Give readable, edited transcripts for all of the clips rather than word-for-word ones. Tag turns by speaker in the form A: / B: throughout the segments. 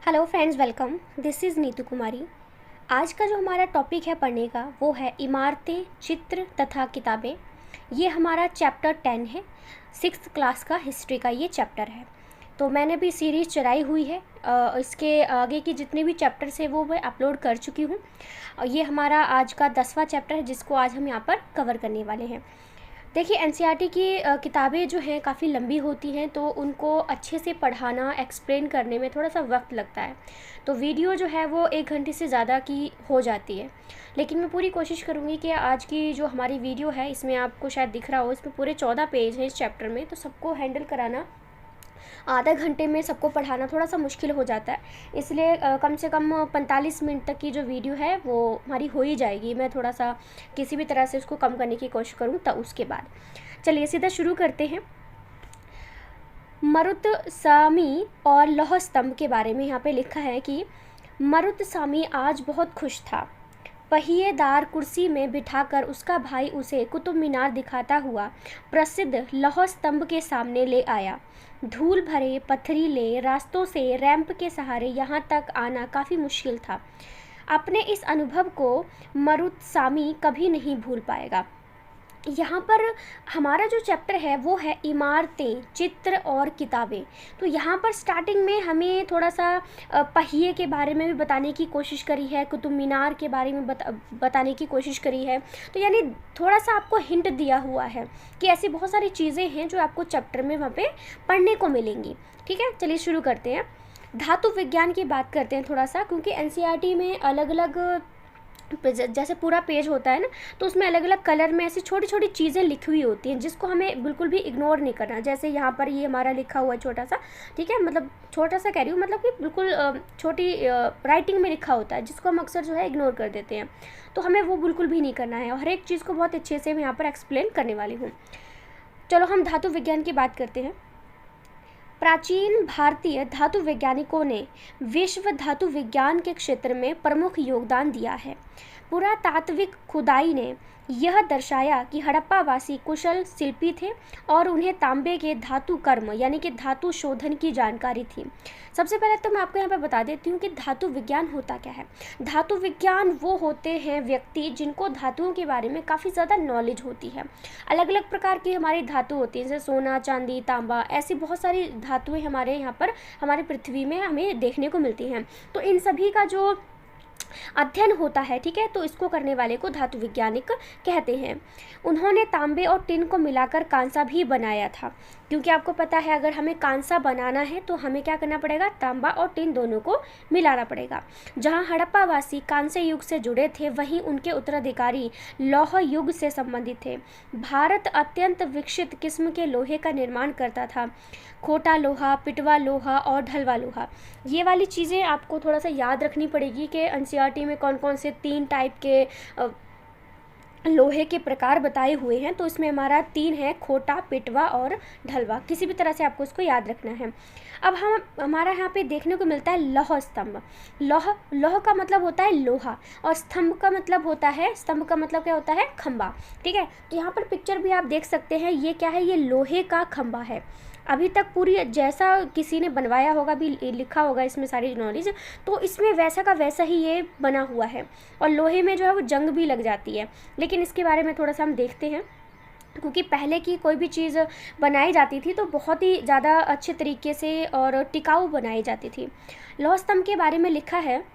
A: Hello friends, welcome. This is Neetu Kumari. आज का जो हमारा टॉपिक है पढ़ने का वो है इमारतें, चित्र तथा किताबें। ये हमारा चैप्टर 10 है। 6th क्लास का हिस्ट्री का ये चैप्टर है। तो मैंने भी सीरीज़ चलाई हुई है। इसके आगे की जितने भी चैप्टर्स हैं वो मैं अपलोड कर चुकी हूँ। ये हमारा आज का 10वां चैप्टर है जिसको आज हम यहाँ पर कवर करने वाले हैं। देखिए, एनसीईआरटी की किताबें जो हैं काफ़ी लंबी होती हैं, तो उनको अच्छे से पढ़ाना, एक्सप्लेन करने में थोड़ा सा वक्त लगता है। तो वीडियो जो है वो 1 घंटे से ज़्यादा की हो जाती है। लेकिन मैं पूरी कोशिश करूँगी कि आज की जो हमारी वीडियो है, इसमें आपको शायद दिख रहा हो, इसमें पूरे 14 पेज हैं इस चैप्टर में, तो सबको हैंडल कराना, आधा घंटे में सबको पढ़ाना थोड़ा सा मुश्किल हो जाता है। इसलिए कम से कम 45 मिनट तक की जो वीडियो है वो हमारी हो ही जाएगी। मैं थोड़ा सा किसी भी तरह से उसको कम करने की कोशिश करूँ, तब उसके बाद चलिए सीधा शुरू करते हैं। मरुतसामी और लौह स्तंभ के बारे में यहाँ पे लिखा है कि मरुतसामी आज बहुत खुश था। पहिएदार कुर्सी में बिठाकर उसका भाई उसे कुतुब मीनार दिखाता हुआ प्रसिद्ध लौह स्तंभ के सामने ले आया। धूल भरे पथरीले रास्तों से रैंप के सहारे यहाँ तक आना काफ़ी मुश्किल था। अपने इस अनुभव को मरुतसामी कभी नहीं भूल पाएगा। यहाँ पर हमारा जो चैप्टर है वो है इमारतें, चित्र और किताबें। तो यहाँ पर स्टार्टिंग में हमें थोड़ा सा पहिए के बारे में भी बताने की कोशिश करी है, कुतुब मीनार के बारे में बताने की कोशिश करी है। तो यानी थोड़ा सा आपको हिंट दिया हुआ है कि ऐसी बहुत सारी चीज़ें हैं जो आपको चैप्टर में वहाँ पे पढ़ने को मिलेंगी। ठीक है, चलिए शुरू करते हैं। धातु विज्ञान की बात करते हैं थोड़ा सा, क्योंकि एनसीईआरटी में अलग अलग जैसे पूरा पेज होता है ना, तो उसमें अलग अलग कलर में ऐसी छोटी छोटी चीज़ें लिखी हुई होती हैं जिसको हमें बिल्कुल भी इग्नोर नहीं करना। जैसे यहाँ पर ये हमारा लिखा हुआ है छोटा सा, ठीक है, मतलब छोटा सा कह रही हूँ, मतलब कि बिल्कुल छोटी राइटिंग में लिखा होता है जिसको हम अक्सर जो है इग्नोर कर देते हैं। तो हमें वो बिल्कुल भी नहीं करना है और हर एक चीज़ को बहुत अच्छे से मैं यहाँ पर एक्सप्लेन करने वाली हूँ। चलो हम धातु विज्ञान की बात करते हैं। प्राचीन भारतीय धातु वैज्ञानिकों ने विश्व धातु विज्ञान के क्षेत्र में प्रमुख योगदान दिया है। पुरातात्विक खुदाई ने यह दर्शाया कि हड़प्पावासी कुशल शिल्पी थे और उन्हें तांबे के धातु कर्म यानी कि धातु शोधन की जानकारी थी। सबसे पहले तो मैं आपको यहाँ पर बता देती हूँ कि धातु विज्ञान होता क्या है। धातु विज्ञान वो होते हैं व्यक्ति जिनको धातुओं के बारे में काफ़ी ज़्यादा नॉलेज होती है। अलग अलग प्रकार की हमारी धातु होती हैं, जैसे सोना, चांदी, तांबा, ऐसी बहुत सारी धातुएं हमारे यहाँ पर हमारी पृथ्वी में हमें देखने को मिलती हैं। तो इन सभी का जो अध्ययन होता है, ठीक है, तो इसको करने वाले को धातु वैज्ञानिक कहते हैं। उन्होंने तांबे और टिन को मिलाकर कांसा भी बनाया था, क्योंकि आपको पता है अगर हमें कांसा बनाना है तो हमें क्या करना पड़ेगा, तांबा और टिन दोनों को मिलाना पड़ेगा। जहां हड़प्पावासी कांस्य युग से जुड़े थे, वहीं उनके उत्तराधिकारी लौह युग से संबंधित थे। भारत अत्यंत विकसित किस्म के लोहे का निर्माण करता था। खोटा लोहा, पिटवा लोहा और ढलवा लोहा, ये वाली चीज़ें आपको थोड़ा सा याद रखनी पड़ेगी कि एनसीईआरटी में कौन कौन से 3 टाइप के लोहे के प्रकार बताए हुए हैं। तो इसमें हमारा 3 है, खोटा, पिटवा और ढलवा। किसी भी तरह से आपको इसको याद रखना है। अब हमारा यहाँ पे देखने को मिलता है लौह स्तंभ। लौह का मतलब होता है लोहा और स्तंभ का मतलब होता है, स्तंभ का मतलब क्या होता है, खंबा। ठीक है, तो यहाँ पर पिक्चर भी आप देख सकते हैं, ये क्या है, ये लोहे का खंबा है। अभी तक पूरी जैसा किसी ने बनवाया होगा, भी लिखा होगा इसमें सारी नॉलेज, तो इसमें वैसा का वैसा ही ये बना हुआ है। और लोहे में जो है वो जंग भी लग जाती है, लेकिन इसके बारे में थोड़ा सा हम देखते हैं। क्योंकि पहले की कोई भी चीज़ बनाई जाती थी तो बहुत ही ज़्यादा अच्छे तरीके से और टिकाऊ बनाई जाती थी। लौह स्तंभ के बारे में लिखा है, 1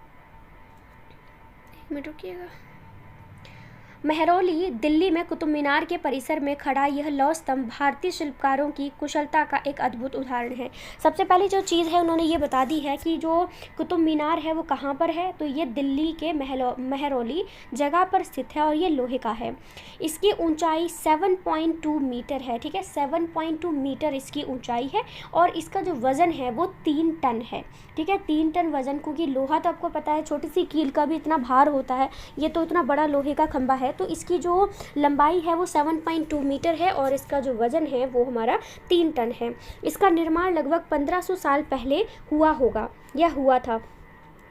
A: मिनट रुकिएगा। महरौली, दिल्ली में कुतुब मीनार के परिसर में खड़ा यह लौह स्तंभ भारतीय शिल्पकारों की कुशलता का एक अद्भुत उदाहरण है। सबसे पहली जो चीज़ है उन्होंने ये बता दी है कि जो कुतुब मीनार है वो कहाँ पर है, तो ये दिल्ली के महरौली जगह पर स्थित है और ये लोहे का है। इसकी ऊंचाई 7.2 मीटर है। ठीक है, 7.2 मीटर इसकी ऊंचाई है और इसका जो वज़न है वो 3 टन है। ठीक है, 3 टन वज़न, क्योंकि लोहा तो आपको पता है छोटी सी कील का भी इतना भार होता है, ये तो इतना बड़ा लोहे का खंबा है। तो इसकी जो लंबाई है वो 7.2 मीटर है और इसका जो वज़न है वो हमारा 3 टन है। इसका निर्माण लगभग 1500 साल पहले हुआ होगा या हुआ था।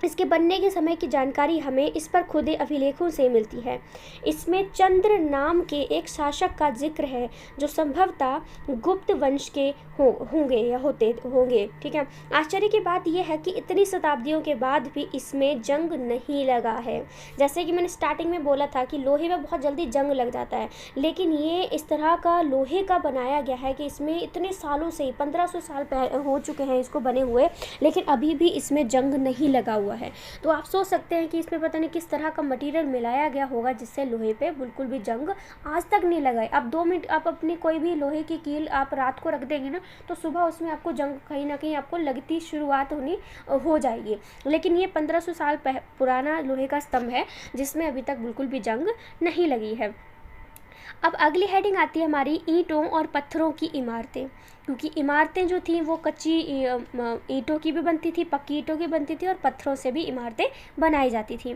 A: इसके बनने के समय की जानकारी हमें इस पर खुदे अभिलेखों से मिलती है। इसमें चंद्र नाम के एक शासक का जिक्र है जो संभवतः गुप्त वंश के होंगे या होते होंगे। ठीक है, आश्चर्य की बात यह है कि इतनी शताब्दियों के बाद भी इसमें जंग नहीं लगा है। जैसे कि मैंने स्टार्टिंग में बोला था कि लोहे में बहुत जल्दी जंग लग जाता है, लेकिन ये इस तरह का लोहे का बनाया गया है कि इसमें इतने सालों से 1500 साल हो चुके हैं इसको बने हुए, लेकिन अभी भी इसमें जंग नहीं लगा हुआ है। तो आप सोच सकते हैं कि इसमें पता नहीं किस तरह का मटेरियल मिलाया गया होगा जिससे लोहे पे बिल्कुल भी जंग आज तक नहीं लगा है। अब 2 मिनट आप अपनी कोई भी लोहे की कील आप रात को रख देंगे ना, तो सुबह उसमें आपको जंग कहीं ना कहीं आपको लगती शुरुआत होनी हो जाएगी। लेकिन ये 1500 साल पुराना लोहे का स्तंभ है जिसमें अभी तक बिल्कुल भी जंग नहीं लगी है। अब अगली हेडिंग आती है हमारी ईंटों और पत्थरों की इमारतें, क्योंकि इमारतें जो थी वो कच्ची ईंटों की भी बनती थी, पक्की ईंटों की बनती थी, और पत्थरों से भी इमारतें बनाई जाती थी।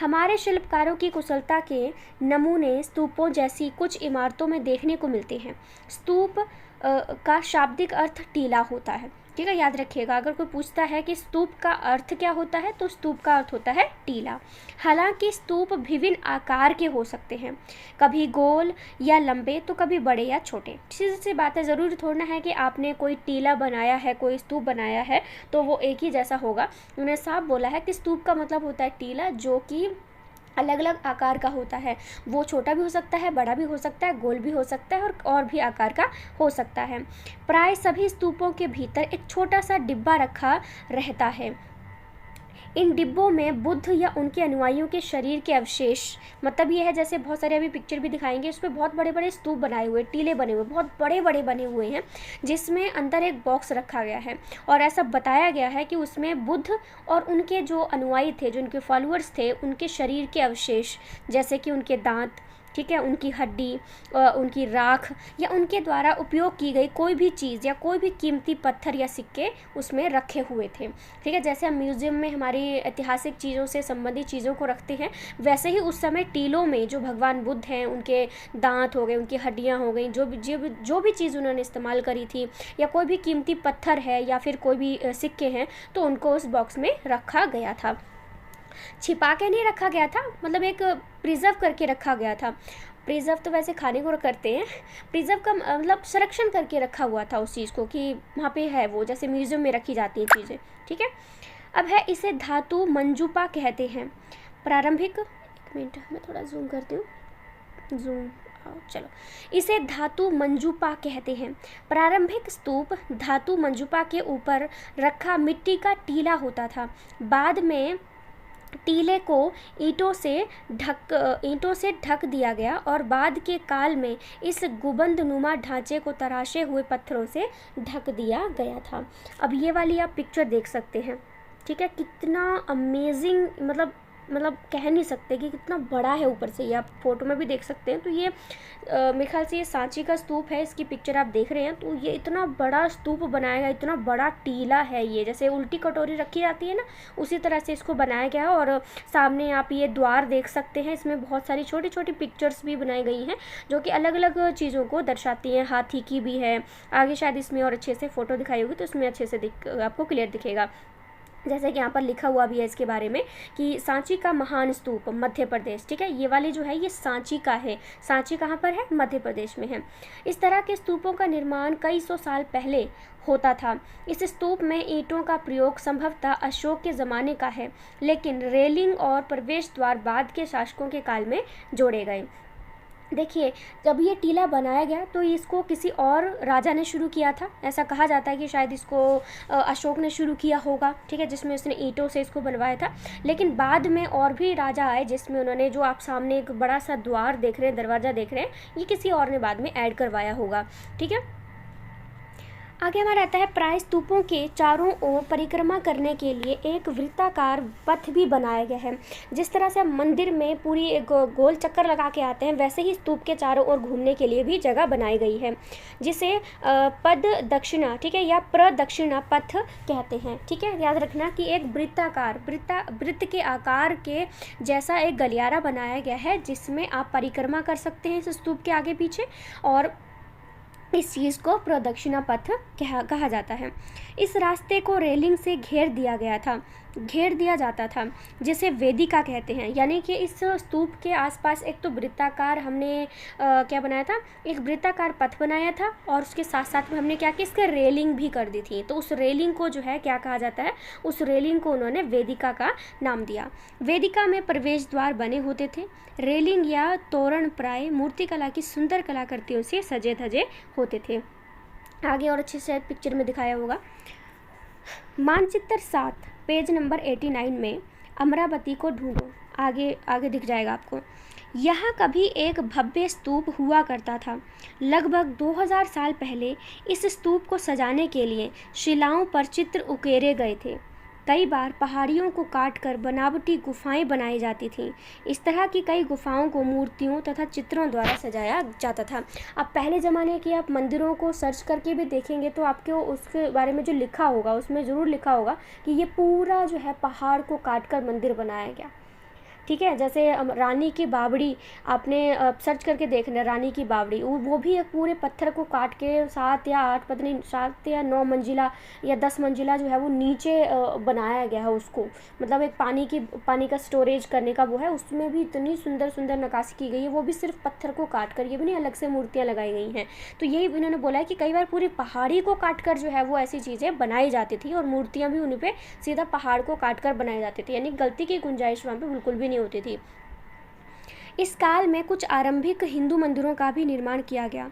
A: हमारे शिल्पकारों की कुशलता के नमूने स्तूपों जैसी कुछ इमारतों में देखने को मिलते हैं। स्तूप का शाब्दिक अर्थ टीला होता है। ठीक है, याद रखिएगा, अगर कोई पूछता है कि स्तूप का अर्थ क्या होता है तो स्तूप का अर्थ होता है टीला। हालांकि स्तूप विभिन्न आकार के हो सकते हैं, कभी गोल या लंबे तो कभी बड़े या छोटे। सीधी सी बात है, ज़रूरी थोड़ा है कि आपने कोई टीला बनाया है, कोई स्तूप बनाया है तो वो एक ही जैसा होगा। उन्होंने साफ बोला है कि स्तूप का मतलब होता है टीला, जो कि अलग अलग आकार का होता है। वो छोटा भी हो सकता है, बड़ा भी हो सकता है, गोल भी हो सकता है और भी आकार का हो सकता है। प्राय सभी स्तूपों के भीतर एक छोटा सा डिब्बा रखा रहता है। इन डिब्बों में बुद्ध या उनके अनुयायियों के शरीर के अवशेष, मतलब ये है जैसे बहुत सारे अभी पिक्चर भी दिखाएंगे, उसमें बहुत बड़े बड़े स्तूप बनाए हुए, टीले बने हुए, बहुत बड़े बड़े बने हुए हैं, जिसमें अंदर एक बॉक्स रखा गया है और ऐसा बताया गया है कि उसमें बुद्ध और उनके जो अनुयायी थे, जो उनके फॉलोअर्स थे, उनके शरीर के अवशेष, जैसे कि उनके दांत, ठीक है, उनकी हड्डी, उनकी राख या उनके द्वारा उपयोग की गई कोई भी चीज़ या कोई भी कीमती पत्थर या सिक्के उसमें रखे हुए थे। ठीक है, जैसे हम म्यूज़ियम में हमारी ऐतिहासिक चीज़ों से संबंधित चीज़ों को रखते हैं, वैसे ही उस समय टीलों में जो भगवान बुद्ध हैं, उनके दांत हो गए, उनकी हड्डियाँ हो गई, जो भी चीज़ उन्होंने इस्तेमाल करी थी, या कोई भी कीमती पत्थर है या फिर कोई भी सिक्के हैं, तो उनको उस बॉक्स में रखा गया था। छिपा के नहीं रखा गया था, मतलब एक प्रिजर्व करके रखा गया था। प्रिजर्व तो वैसे खाने को करते हैं, प्रिजर्व का मतलब संरक्षण करके रखा हुआ था उस चीज़ को, कि वहाँ पे है वो, जैसे म्यूजियम में रखी जाती हैं चीज़ें। ठीक है, अब है इसे धातु मंजूपा कहते हैं। प्रारंभिक, एक मिनट मैं थोड़ा जूम करती हूँ, जूम, चलो, इसे धातु मंजूपा कहते हैं। प्रारंभिक स्तूप धातु मंजूपा के ऊपर रखा मिट्टी का टीला होता था। बाद में टीले को ईंटों से ढक दिया गया और बाद के काल में इस गुंबदनुमा ढांचे को तराशे हुए पत्थरों से ढक दिया गया था। अब ये वाली आप पिक्चर देख सकते हैं। ठीक है, कितना अमेजिंग, मतलब कह नहीं सकते कि कितना बड़ा है ऊपर से, ये आप फोटो में भी देख सकते हैं। तो ये मेरे ख्याल से ये सांची का स्तूप है, इसकी पिक्चर आप देख रहे हैं। तो ये इतना बड़ा स्तूप बनाया गया, इतना बड़ा टीला है ये, जैसे उल्टी कटोरी रखी जाती है ना, उसी तरह से इसको बनाया गया है। और सामने आप ये द्वार देख सकते हैं, इसमें बहुत सारी छोटी छोटी पिक्चर्स भी बनाई गई हैं जो कि अलग अलग चीज़ों को दर्शाती हैं। हाथी की भी है, आगे शायद इसमें और अच्छे से फ़ोटो दिखाई होगी तो इसमें अच्छे से आपको क्लियर दिखेगा। जैसे कि यहाँ पर लिखा हुआ भी है इसके बारे में कि सांची का महान स्तूप, मध्य प्रदेश। ठीक है, ये वाली जो है ये सांची का है। सांची कहाँ पर है? मध्य प्रदेश में है। इस तरह के स्तूपों का निर्माण कई सौ साल पहले होता था। इस स्तूप में ईंटों का प्रयोग संभवतः अशोक के ज़माने का है, लेकिन रेलिंग और प्रवेश द्वार बाद के शासकों के काल में जोड़े गए। देखिए, जब ये टीला बनाया गया तो इसको किसी और राजा ने शुरू किया था। ऐसा कहा जाता है कि शायद इसको अशोक ने शुरू किया होगा, ठीक है, जिसमें उसने ईंटों से इसको बनवाया था। लेकिन बाद में और भी राजा आए जिसमें उन्होंने, जो आप सामने एक बड़ा सा द्वार देख रहे हैं, दरवाज़ा देख रहे हैं, ये किसी और ने बाद में ऐड करवाया होगा। ठीक है, आगे हमारा आता है प्राय स्तूपों के चारों ओर परिक्रमा करने के लिए एक वृत्ताकार पथ भी बनाया गया है। जिस तरह से हम मंदिर में पूरी एक गोल चक्कर लगा के आते हैं, वैसे ही स्तूप के चारों ओर घूमने के लिए भी जगह बनाई गई है, जिसे पद दक्षिणा, ठीक है, या प्रदक्षिणा पथ कहते हैं। ठीक है, याद रखना कि एक वृत्ताकार, वृत्त के आकार के जैसा एक गलियारा बनाया गया है जिसमें आप परिक्रमा कर सकते हैं इस स्तूप के आगे पीछे। और इस चीज़ को प्रदक्षिणा पथ कहा जाता है। इस रास्ते को रेलिंग से घेर दिया जाता था, जिसे वेदिका कहते हैं। यानी कि इस स्तूप के आसपास एक तो वृत्ताकार हमने क्या बनाया था, एक वृत्ताकार पथ बनाया था, और उसके साथ साथ में हमने क्या किया, इसके रेलिंग भी कर दी थी। तो उस रेलिंग को जो है क्या कहा जाता है, उस रेलिंग को उन्होंने वेदिका का नाम दिया। वेदिका में प्रवेश द्वार बने होते थे। रेलिंग या तोरण प्राय मूर्तिकला की सुंदर कलाकृतियों से सजे धजे होते थे। आगे और अच्छे से पिक्चर में दिखाया होगा। मानचित्र 7 पेज नंबर 89 में अमरावती को ढूंढो, आगे आगे दिख जाएगा आपको। यहाँ कभी एक भव्य स्तूप हुआ करता था। लगभग 2000 साल पहले इस स्तूप को सजाने के लिए शिलाओं पर चित्र उकेरे गए थे। कई बार पहाड़ियों को काटकर बनावटी गुफाएं बनाई जाती थीं। इस तरह की कई गुफाओं को मूर्तियों तथा चित्रों द्वारा सजाया जाता था। अब पहले ज़माने के आप मंदिरों को सर्च करके भी देखेंगे तो आपको उसके बारे में जो लिखा होगा उसमें ज़रूर लिखा होगा कि ये पूरा जो है पहाड़ को काटकर मंदिर बनाया गया। ठीक है, जैसे रानी की बावड़ी आपने सर्च करके देखना, रानी की बावड़ी वो भी एक पूरे पत्थर को काट के 7 या 8 पता नहीं 7 या 9 मंजिला या 10 मंजिला जो है वो नीचे बनाया गया है उसको। मतलब एक पानी का स्टोरेज करने का वो है, उसमें भी इतनी सुंदर सुंदर नक्काशी की गई है, वो भी सिर्फ पत्थर को काट कर, ये भी नहीं अलग से मूर्तियाँ लगाई गई हैं। तो यही इन्होंने बोला है कि कई बार पूरी पहाड़ी को काट कर जो है वो ऐसी चीज़ें बनाई जाती थी, और मूर्तियाँ भी उन पर सीधा पहाड़ को काट कर बनाई जाती थी, यानी गलती की गुंजाइश वहाँ पर बिल्कुल भी नहीं होती थी। इस काल में कुछ आरंभिक हिंदू मंदिरों का भी निर्माण किया गया।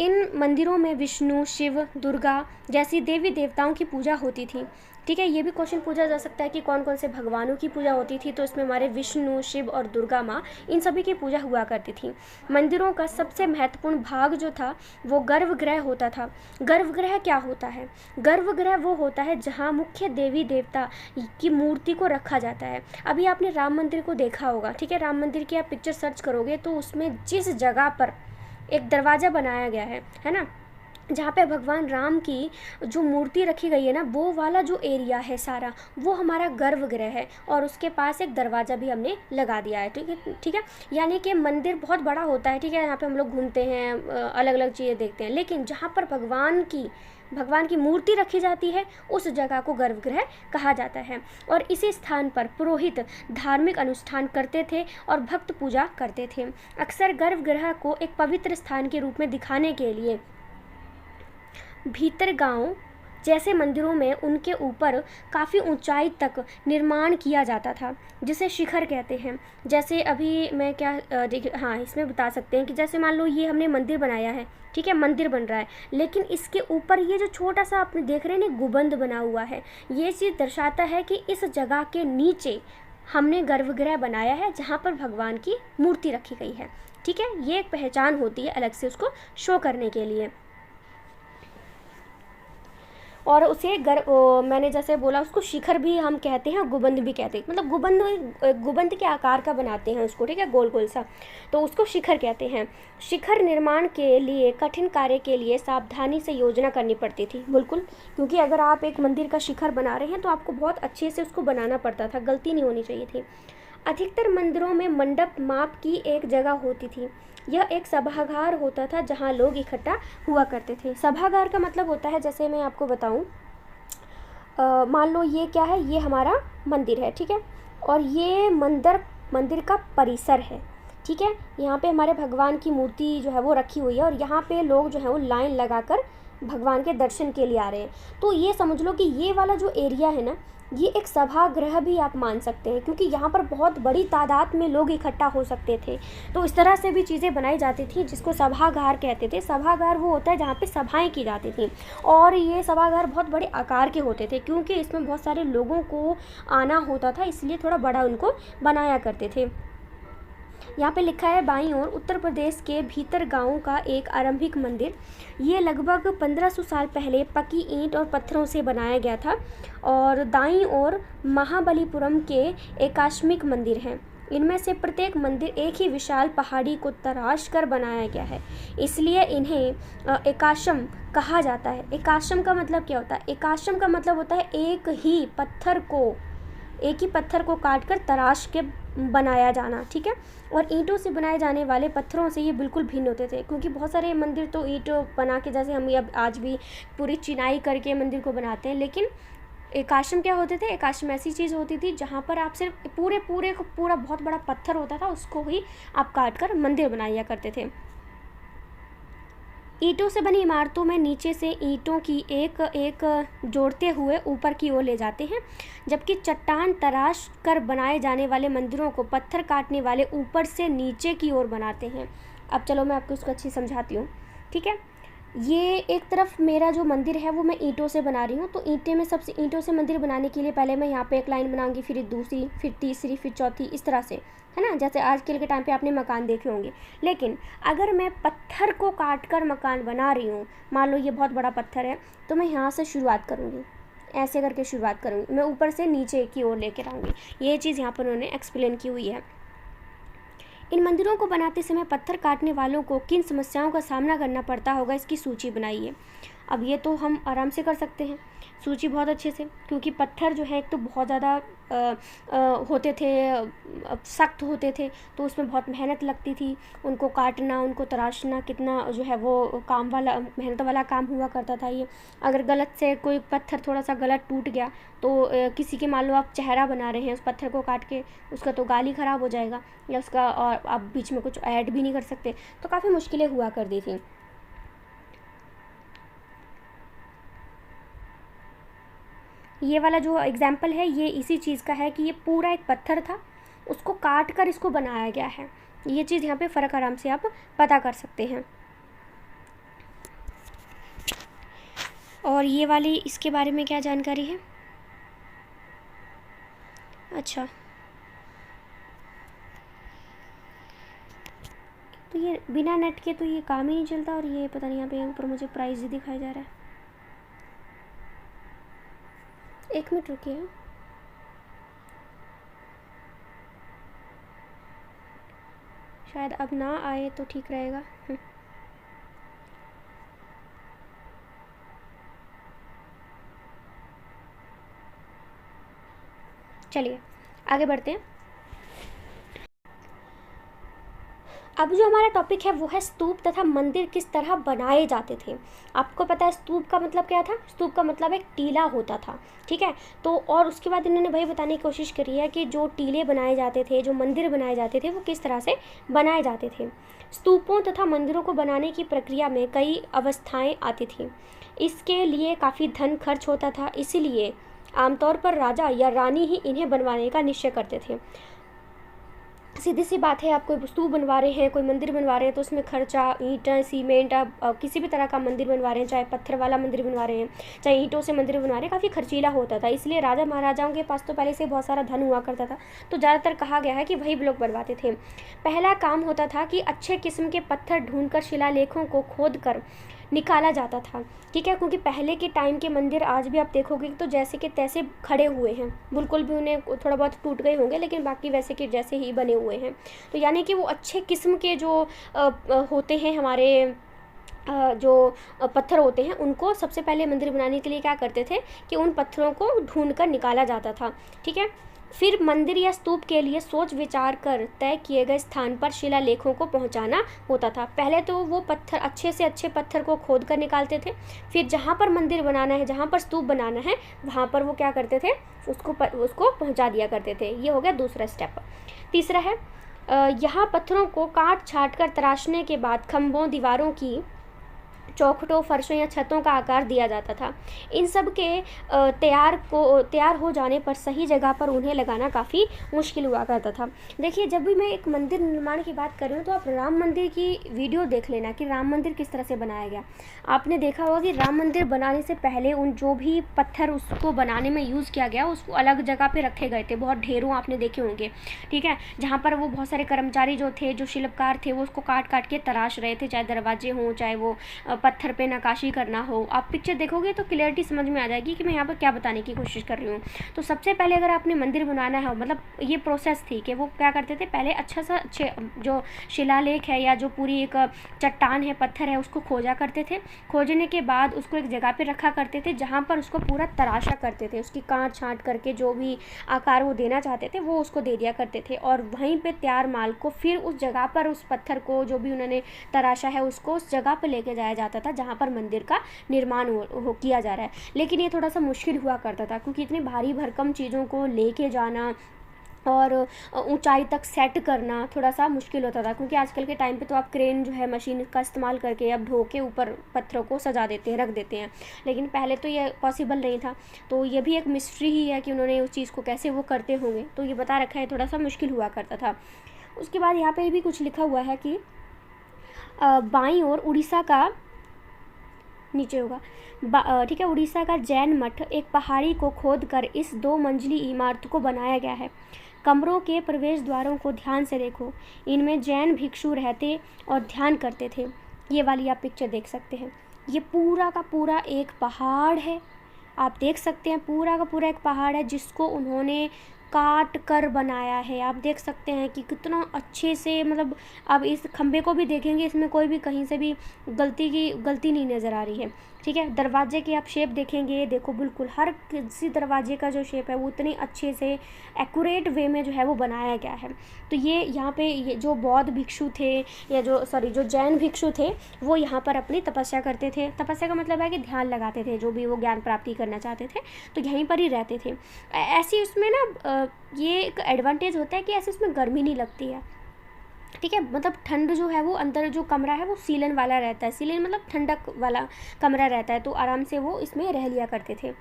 A: इन मंदिरों में विष्णु, शिव, दुर्गा जैसी देवी देवताओं की पूजा होती थी। ठीक है, ये भी क्वेश्चन पूछा जा सकता है कि कौन कौन से भगवानों की पूजा होती थी। तो इसमें हमारे विष्णु, शिव और दुर्गा माँ, इन सभी की पूजा हुआ करती थी। मंदिरों का सबसे महत्वपूर्ण भाग जो था वो गर्भगृह होता था। गर्भगृह क्या होता है? गर्भगृह वो होता है जहाँ मुख्य देवी देवता की मूर्ति को रखा जाता है। अभी आपने राम मंदिर को देखा होगा, ठीक है, राम मंदिर की आप पिक्चर सर्च करोगे तो उसमें जिस जगह पर एक दरवाज़ा बनाया गया है ना, जहाँ पे भगवान राम की जो मूर्ति रखी गई है ना, वो वाला जो एरिया है सारा, वो हमारा गर्भगृह है, और उसके पास एक दरवाज़ा भी हमने लगा दिया है। ठीक है, यानी कि मंदिर बहुत बड़ा होता है। ठीक है, यहाँ पे हम लोग घूमते हैं, अलग अलग चीज़ें देखते हैं, लेकिन जहाँ पर भगवान की मूर्ति रखी जाती है उस जगह को गर्भगृह कहा जाता है। और इसी स्थान पर पुरोहित धार्मिक अनुष्ठान करते थे और भक्त पूजा करते थे। अक्सर गर्भगृह को एक पवित्र स्थान के रूप में दिखाने के लिए भीतर गांव जैसे मंदिरों में उनके ऊपर काफ़ी ऊंचाई तक निर्माण किया जाता था, जिसे शिखर कहते हैं। जैसे अभी मैं इसमें बता सकते हैं कि जैसे मान लो ये हमने मंदिर बनाया है, ठीक है, मंदिर बन रहा है, लेकिन इसके ऊपर ये जो छोटा सा आपने देख रहे हैं ना गुंबद बना हुआ है, ये चीज़ दर्शाता है कि इस जगह के नीचे हमने गर्भगृह बनाया है जहाँ पर भगवान की मूर्ति रखी गई है। ठीक है, ये एक पहचान होती है अलग से उसको शो करने के लिए। और उसे मैंने जैसे बोला उसको शिखर भी हम कहते हैं और गुंबद भी कहते हैं। मतलब गुंबद के आकार का बनाते हैं उसको, ठीक है, गोल गोल सा, तो उसको शिखर कहते हैं। शिखर निर्माण के लिए कठिन कार्य के लिए सावधानी से योजना करनी पड़ती थी, बिल्कुल, क्योंकि अगर आप एक मंदिर का शिखर बना रहे हैं तो आपको बहुत अच्छे से उसको बनाना पड़ता था, गलती नहीं होनी चाहिए थी। अधिकतर मंदिरों में मंडप माप की एक जगह होती थी। यह एक सभागार होता था जहां लोग इकट्ठा हुआ करते थे। सभागार का मतलब होता है, जैसे मैं आपको बताऊं, मान लो ये क्या है, ये हमारा मंदिर है, ठीक है, और ये मंदिर का परिसर है। ठीक है, यहाँ पे हमारे भगवान की मूर्ति जो है वो रखी हुई है, और यहाँ पे लोग जो है वो लाइन लगाकर भगवान के दर्शन के लिए आ रहे हैं। तो ये समझ लो कि ये वाला जो एरिया है ना, ये एक सभागृह भी आप मान सकते हैं, क्योंकि यहाँ पर बहुत बड़ी तादाद में लोग इकट्ठा हो सकते थे। तो इस तरह से भी चीज़ें बनाई जाती थी, जिसको सभागार कहते थे। सभागार वो होता है जहाँ पे सभाएं की जाती थी, और ये सभागार बहुत बड़े आकार के होते थे, क्योंकि इसमें बहुत सारे लोगों को आना होता था, इसलिए थोड़ा बड़ा उनको बनाया करते थे। यहाँ पे लिखा है बाईं ओर उत्तर प्रदेश के भीतर गांव का एक आरंभिक मंदिर। ये लगभग 1500 साल पहले पकी ईंट और पत्थरों से बनाया गया था। और दाईं ओर महाबलीपुरम के एकाश्मिक मंदिर हैं। इनमें से प्रत्येक मंदिर एक ही विशाल पहाड़ी को तराश कर बनाया गया है, इसलिए इन्हें एकाश्म कहा जाता है। एकाश्म का मतलब क्या होता है? एकाश्म का मतलब होता है एक ही पत्थर को एक ही पत्थर को काट कर तराश के बनाया जाना, ठीक है। और ईंटों से बनाए जाने वाले पत्थरों से ये बिल्कुल भिन्न होते थे, क्योंकि बहुत सारे मंदिर तो ईंट बना के, जैसे हम अब आज भी पूरी चिनाई करके मंदिर को बनाते हैं, लेकिन एक आश्रम क्या होते थे, एक आश्रम ऐसी चीज़ होती थी जहाँ पर आप सिर्फ पूरे पूरे को पूरा बहुत बड़ा पत्थर होता था, उसको ही आप काट कर मंदिर बनाया करते थे। ईंटों से बनी इमारतों में नीचे से ईंटों की एक एक जोड़ते हुए ऊपर की ओर ले जाते हैं, जबकि चट्टान तराश कर बनाए जाने वाले मंदिरों को पत्थर काटने वाले ऊपर से नीचे की ओर बनाते हैं। अब चलो मैं आपको इसको अच्छी समझाती हूँ, ठीक है। ये एक तरफ मेरा जो मंदिर है वो मैं ईंटों से बना रही हूँ, तो ईंटों से मंदिर बनाने के लिए पहले मैं यहाँ पे एक लाइन बनाऊंगी, फिर दूसरी, फिर तीसरी, फिर चौथी, इस तरह से, है ना, जैसे आजकल के टाइम पे आपने मकान देखे होंगे। लेकिन अगर मैं पत्थर को काट कर मकान बना रही हूँ, मान लो ये बहुत बड़ा पत्थर है, तो मैं यहाँ से शुरुआत करूँगी, ऐसे करके शुरुआत करूँगी, मैं ऊपर से नीचे की ओर लेकर आऊँगी। ये चीज़ यहाँ पर उन्होंने एक्सप्लेन की हुई है। इन मंदिरों को बनाते समय पत्थर काटने वालों को किन समस्याओं का सामना करना पड़ता होगा, इसकी सूची बनाइए। अब ये तो हम आराम से कर सकते हैं सूची बहुत अच्छे से, क्योंकि पत्थर जो है एक तो बहुत ज़्यादा होते थे, सख्त होते थे, तो उसमें बहुत मेहनत लगती थी, उनको काटना, उनको तराशना कितना जो है वो काम वाला, मेहनत वाला काम हुआ करता था ये। अगर गलत से कोई पत्थर थोड़ा सा गलत टूट गया तो किसी के, मान लो आप चेहरा बना रहे हैं उस पत्थर को काट के, उसका तो गाल ही ख़राब हो जाएगा, या उसका, और आप बीच में कुछ ऐड भी नहीं कर सकते, तो काफ़ी मुश्किलें हुआ करती थी। ये वाला जो एग्जाम्पल है ये इसी चीज़ का है कि ये पूरा एक पत्थर था, उसको काट कर इसको बनाया गया है। ये चीज़ यहाँ पे फ़र्क आराम से आप पता कर सकते हैं। और ये वाली, इसके बारे में क्या जानकारी है? अच्छा, तो ये बिना नेट के तो ये काम ही नहीं चलता, और ये पता नहीं यहाँ पे ऊपर मुझे प्राइस ही दिखाया जा रहा है। एक मिनट रुकिए, शायद अब ना आए तो ठीक रहेगा। चलिए आगे बढ़ते हैं। अब जो हमारा टॉपिक है वो है स्तूप तथा मंदिर किस तरह बनाए जाते थे। आपको पता है स्तूप का मतलब क्या था? स्तूप का मतलब एक टीला होता था, ठीक है। तो और उसके बाद इन्होंने वही बताने की कोशिश करी है कि जो टीले बनाए जाते थे, जो मंदिर बनाए जाते थे, वो किस तरह से बनाए जाते थे। स्तूपों तथा मंदिरों को बनाने की प्रक्रिया में कई अवस्थाएं आती थी। इसके लिए काफ़ी धन खर्च होता था, इसीलिए आमतौर पर राजा या रानी ही इन्हें बनवाने का निश्चय करते थे। सीधी सी बात है, आप कोई स्तूप बनवा रहे हैं, कोई मंदिर बनवा रहे हैं, तो उसमें खर्चा, ईंटें, सीमेंट, आप किसी भी तरह का मंदिर बनवा रहे हैं, चाहे पत्थर वाला मंदिर बनवा रहे हैं, चाहे ईंटों से मंदिर बनवा रहे हैं, काफ़ी खर्चीला होता था। इसलिए राजा महाराजाओं के पास तो पहले से बहुत सारा धन हुआ करता था, तो ज़्यादातर कहा गया है कि वही लोग बनवाते थे। पहला काम होता था कि अच्छे किस्म के पत्थर ढूंढकर शिलालेखों को खोद कर निकाला जाता था, ठीक है। क्योंकि पहले के टाइम के मंदिर आज भी आप देखोगे तो जैसे कि तैसे खड़े हुए हैं, बिल्कुल भी उन्हें थोड़ा बहुत टूट गए होंगे, लेकिन बाकी वैसे के जैसे ही बने हुए हैं। तो यानी कि वो अच्छे किस्म के जो होते हैं हमारे जो पत्थर होते हैं, उनको सबसे पहले मंदिर बनाने के लिए क्या करते थे कि उन पत्थरों को ढूंढ कर निकाला जाता था, ठीक है। फिर मंदिर या स्तूप के लिए सोच विचार कर तय किए गए स्थान पर शिलालेखों को पहुंचाना होता था। पहले तो वो पत्थर, अच्छे से अच्छे पत्थर को खोद कर निकालते थे, फिर जहाँ पर मंदिर बनाना है, जहाँ पर स्तूप बनाना है, वहाँ पर वो क्या करते थे, उसको पहुँचा दिया करते थे। ये हो गया दूसरा स्टेप। तीसरा है, यहाँ पत्थरों को काट छाट कर तराशने के बाद खंभों, दीवारों की चौखटों, फर्शों या छतों का आकार दिया जाता था। इन सब के तैयार हो जाने पर सही जगह पर उन्हें लगाना काफ़ी मुश्किल हुआ करता था। देखिए, जब भी मैं एक मंदिर निर्माण की बात कर रही हूँ तो आप राम मंदिर की वीडियो देख लेना कि राम मंदिर किस तरह से बनाया गया। आपने देखा होगा कि राम मंदिर बनाने से पहले उन जो भी पत्थर उसको बनाने में यूज़ किया गया, उसको अलग जगह पर रखे गए थे। बहुत ढेरों आपने देखे होंगे, ठीक है, जहाँ पर वो बहुत सारे कर्मचारी जो थे, जो शिल्पकार थे, वो उसको काट काट के तराश रहे थे, चाहे दरवाजे हों, चाहे वो पत्थर पे नक्काशी करना हो। आप पिक्चर देखोगे तो क्लियरिटी समझ में आ जाएगी कि मैं यहाँ पर क्या बताने की कोशिश कर रही हूँ। तो सबसे पहले अगर आपने मंदिर बनाना है, मतलब ये प्रोसेस थी कि वो क्या करते थे, पहले अच्छा सा जो शिलालेख है या जो पूरी एक चट्टान है, पत्थर है, उसको खोजा करते थे। खोजने के बाद उसको एक जगह पे रखा करते थे जहाँ पर उसको पूरा तराशा करते थे, उसकी काट छाँट करके जो भी आकार वो देना चाहते थे वो उसको दे दिया करते थे, और वहीं पे तैयार माल को फिर उस जगह पर, उस पत्थर को जो भी उन्होंने तराशा है उसको उस जगह पर लेके जाया जाता था जहाँ पर मंदिर का निर्माण किया जा रहा है। लेकिन ये थोड़ा सा मुश्किल हुआ करता था क्योंकि इतनी भारी भरकम चीज़ों को लेके जाना और ऊंचाई तक सेट करना थोड़ा सा मुश्किल होता था, क्योंकि आजकल के टाइम पे तो आप क्रेन जो है मशीन का इस्तेमाल करके अब ढो के ऊपर पत्थरों को सजा देते हैं, रख देते हैं, लेकिन पहले तो ये पॉसिबल नहीं था। तो ये भी एक मिस्ट्री ही है कि उन्होंने उस चीज़ को कैसे वो करते होंगे, तो ये बता रखा है, थोड़ा सा मुश्किल हुआ करता था। उसके बाद यहाँ पे भी कुछ लिखा हुआ है कि बाईं ओर उड़ीसा का, नीचे होगा ठीक है, उड़ीसा का जैन मठ एक पहाड़ी को खोदकर इस 2 मंजिली इमारत को बनाया गया है। कमरों के प्रवेश द्वारों को ध्यान से देखो, इनमें जैन भिक्षु रहते और ध्यान करते थे। ये वाली आप पिक्चर देख सकते हैं, ये पूरा का पूरा एक पहाड़ है, आप देख सकते हैं पूरा का पूरा एक पहाड़ है जिसको उन्होंने काट कर बनाया है। आप देख सकते हैं कि कितना अच्छे से, मतलब अब इस खंबे को भी देखेंगे, इसमें कोई भी कहीं से भी गलती नहीं नज़र आ रही है, ठीक है। दरवाजे की आप शेप देखेंगे, देखो बिल्कुल हर किसी दरवाजे का जो शेप है वो उतनी अच्छे से एक्यूरेट वे में जो है वो बनाया गया है। तो ये यहाँ पे ये जो बौद्ध भिक्षु थे, या जो जैन भिक्षु थे, वो यहाँ पर अपनी तपस्या करते थे। तपस्या का मतलब है कि ध्यान लगाते थे, जो भी वो ज्ञान प्राप्ति करना चाहते थे तो यहीं पर ही रहते थे। ऐसी उसमें ना ये एक एडवांटेज होता है कि ऐसे उसमें गर्मी नहीं लगती है, ठीक है। मतलब ठंड जो है वो अंदर जो कमरा है वो सीलन वाला रहता है, सीलन मतलब ठंडक वाला कमरा रहता है, तो आराम से वो इसमें रह लिया करते थे।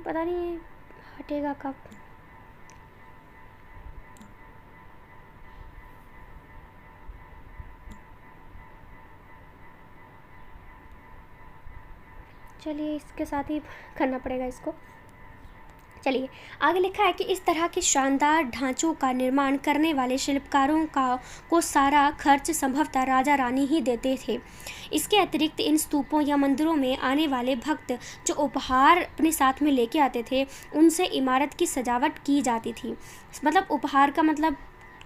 A: पता नहीं हटेगा कब। चलिए इसके साथ ही करना पड़ेगा इसको। चलिए आगे लिखा है कि इस तरह के शानदार ढांचों का निर्माण करने वाले शिल्पकारों को सारा खर्च संभवतः राजा रानी ही देते थे। इसके अतिरिक्त इन स्तूपों या मंदिरों में आने वाले भक्त जो उपहार अपने साथ में लेके आते थे उनसे इमारत की सजावट की जाती थी। मतलब उपहार का मतलब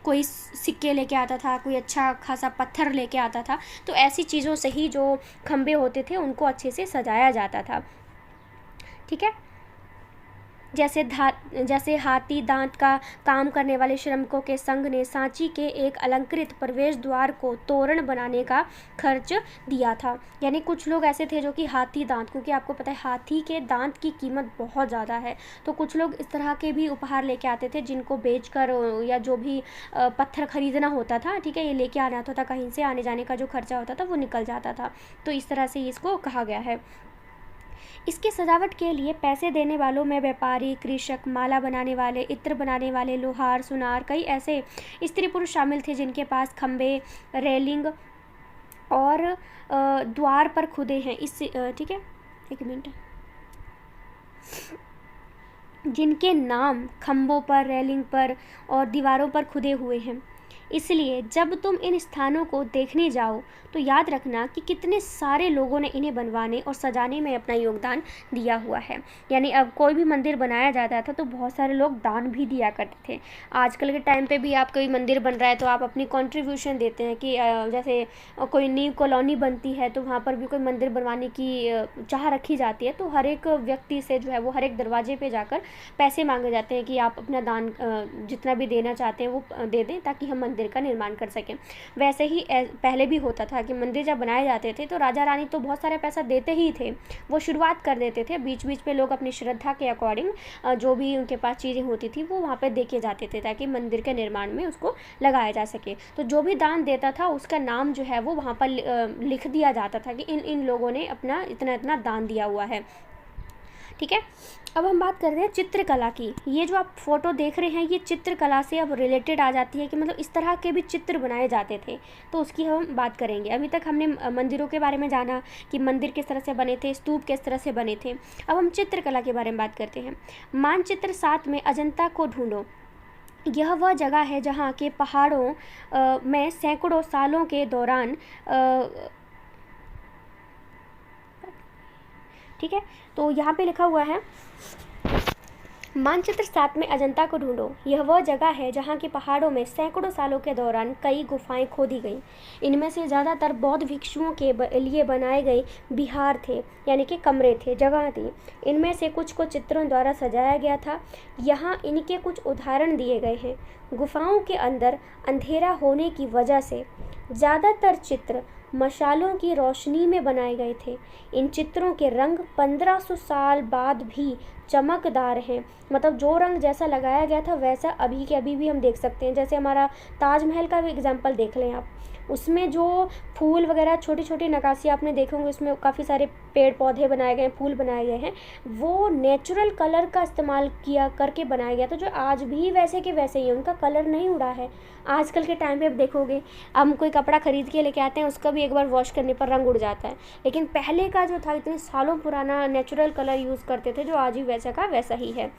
A: कोई सिक्के लेके आता था, कोई अच्छा खासा पत्थर लेके आता था, तो ऐसी चीज़ों से ही जो खंबे होते थे उनको अच्छे से सजाया जाता था, ठीक है। जैसे हाथी दांत का काम करने वाले श्रमिकों के संघ ने सांची के एक अलंकृत प्रवेश द्वार को तोरण बनाने का खर्च दिया था। यानी कुछ लोग ऐसे थे जो कि हाथी दांत, क्योंकि आपको पता है हाथी के दांत की कीमत बहुत ज़्यादा है, तो कुछ लोग इस तरह के भी उपहार लेके आते थे जिनको बेचकर या जो भी पत्थर खरीदना होता था, ठीक है, ये लेके आना होता था, कहीं से आने जाने का जो खर्चा होता था वो निकल जाता था। तो इस तरह से इसको कहा गया है। इसकी सजावट के लिए पैसे देने वालों में व्यापारी, कृषक, माला बनाने वाले, इत्र बनाने वाले, लोहार, सुनार, कई ऐसे स्त्री पुरुष शामिल थे जिनके पास खंबे, रेलिंग और द्वार पर खुदे हैं। ठीक है, एक मिनट, जिनके नाम खंबों पर, रेलिंग पर और दीवारों पर खुदे हुए हैं। इसलिए जब तुम इन स्थानों को देखने जाओ तो याद रखना कि कितने सारे लोगों ने इन्हें बनवाने और सजाने में अपना योगदान दिया हुआ है। यानी अब कोई भी मंदिर बनाया जाता था तो बहुत सारे लोग दान भी दिया करते थे। आजकल के टाइम पे भी आप कोई मंदिर बन रहा है तो आप अपनी कंट्रीब्यूशन देते हैं कि जैसे कोई न्यू कॉलोनी बनती है तो वहाँ पर भी कोई मंदिर बनवाने की चाह रखी जाती है, तो हर एक व्यक्ति से जो है वो हर एक दरवाजे पर जाकर पैसे मांगे जाते हैं कि आप अपना दान जितना भी देना चाहते हैं वो दे दें ताकि हम मंदिर का निर्माण कर सकें। वैसे ही पहले भी होता था कि मंदिर जब बनाए जाते थे तो राजा रानी तो बहुत सारा पैसा देते ही थे, वो शुरुआत कर देते थे, बीच बीच पे लोग अपनी श्रद्धा के अकॉर्डिंग जो भी उनके पास चीज़ें होती थी वो वहाँ पे देके जाते थे ताकि मंदिर के निर्माण में उसको लगाया जा सके। तो जो भी दान देता था उसका नाम जो है वो वहाँ पर लिख दिया जाता था कि इन इन लोगों ने अपना इतना इतना दान दिया हुआ है। ठीक है। अब हम बात करते हैं चित्रकला की। ये जो आप फोटो देख रहे हैं ये चित्रकला से अब रिलेटेड आ जाती है कि मतलब इस तरह के भी चित्र बनाए जाते थे, तो उसकी हम बात करेंगे। अभी तक हमने मंदिरों के बारे में जाना कि मंदिर किस तरह से बने थे, स्तूप किस तरह से बने थे। अब हम चित्रकला के बारे में बात करते हैं। मानचित्र 7 में अजंता को ढूंढो। यह वह जगह है जहाँ के पहाड़ों में सैकड़ों सालों के दौरान ठीक है, तो यहाँ पे लिखा हुआ है मानचित्र 7 में अजंता को ढूंढो। यह वह जगह है जहाँ के पहाड़ों में सैकड़ों सालों के दौरान कई गुफाएं खोदी गईं। इनमें से ज़्यादातर बौद्ध भिक्षुओं के लिए बनाए गए विहार थे, यानी कि कमरे थे, जगह थी। इनमें से कुछ को चित्रों द्वारा सजाया गया था। यहाँ इनके कुछ उदाहरण दिए गए हैं। गुफाओं के अंदर अंधेरा होने की वजह से ज़्यादातर चित्र मशालों की रोशनी में बनाए गए थे। इन चित्रों के रंग 1500 साल बाद भी चमकदार हैं। मतलब जो रंग जैसा लगाया गया था वैसा अभी के अभी भी हम देख सकते हैं। जैसे हमारा ताजमहल का भी एग्जाम्पल देख लें आप, उसमें जो फूल वगैरह छोटी छोटी नक्काशी आपने देखे होंगे, उसमें काफ़ी सारे पेड़ पौधे बनाए गए हैं, फूल बनाए गए हैं, वो नेचुरल कलर का इस्तेमाल किया करके बनाया गया था, जो आज भी वैसे के वैसे ही है, उनका कलर नहीं उड़ा है। आजकल के टाइम पे आप देखोगे, हम कोई कपड़ा खरीद के लेके आते हैं, उसका भी एक बार वॉश करने पर रंग उड़ जाता है, लेकिन पहले का जो था इतने सालों पुराना नेचुरल कलर यूज़ करते थे, जो आज भी वैसा का वैसा ही है।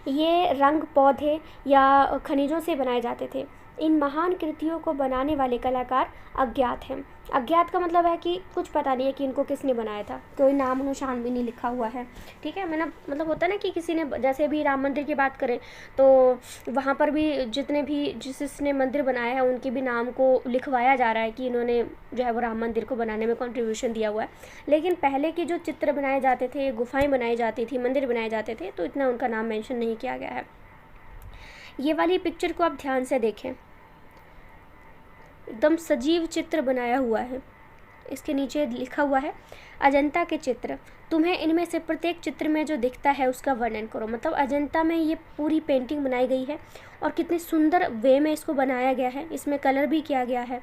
A: ये रंग पौधे या खनिजों से बनाए जाते थे। इन महान कृतियों को बनाने वाले कलाकार अज्ञात हैं। अज्ञात का मतलब है कि कुछ पता नहीं है कि इनको किसने बनाया था, कोई नाम निशान भी नहीं लिखा हुआ है। ठीक है, मैंने मतलब होता है ना कि किसी ने, जैसे भी राम मंदिर की बात करें तो वहाँ पर भी जितने भी जिसने मंदिर बनाया है उनके भी नाम को लिखवाया जा रहा है कि इन्होंने जो है वो राम मंदिर को बनाने में कंट्रीब्यूशन दिया हुआ है। लेकिन पहले के जो चित्र बनाए जाते थे, गुफाएँ बनाई जाती थी, मंदिर बनाए जाते थे, तो इतना उनका नाम मेंशन नहीं किया गया है। ये वाली पिक्चर को आप ध्यान से देखें, एकदम सजीव चित्र बनाया हुआ है। इसके नीचे लिखा हुआ है अजंता के चित्र। तुम्हें इनमें से प्रत्येक चित्र में जो दिखता है उसका वर्णन करो। मतलब अजंता में ये पूरी पेंटिंग बनाई गई है और कितनी सुंदर वे में इसको बनाया गया है, इसमें कलर भी किया गया है।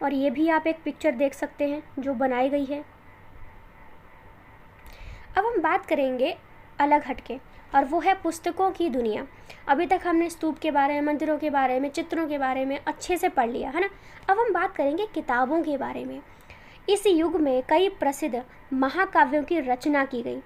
A: और ये भी आप एक पिक्चर देख सकते हैं जो बनाई गई है। अब हम बात करेंगे अलग हटके, और वो है पुस्तकों की दुनिया। अभी तक हमने स्तूप के बारे में, मंदिरों के बारे में, चित्रों के बारे में अच्छे से पढ़ लिया है ना। अब हम बात करेंगे किताबों के बारे में। इस युग में कई प्रसिद्ध महाकाव्यों की रचना की गई।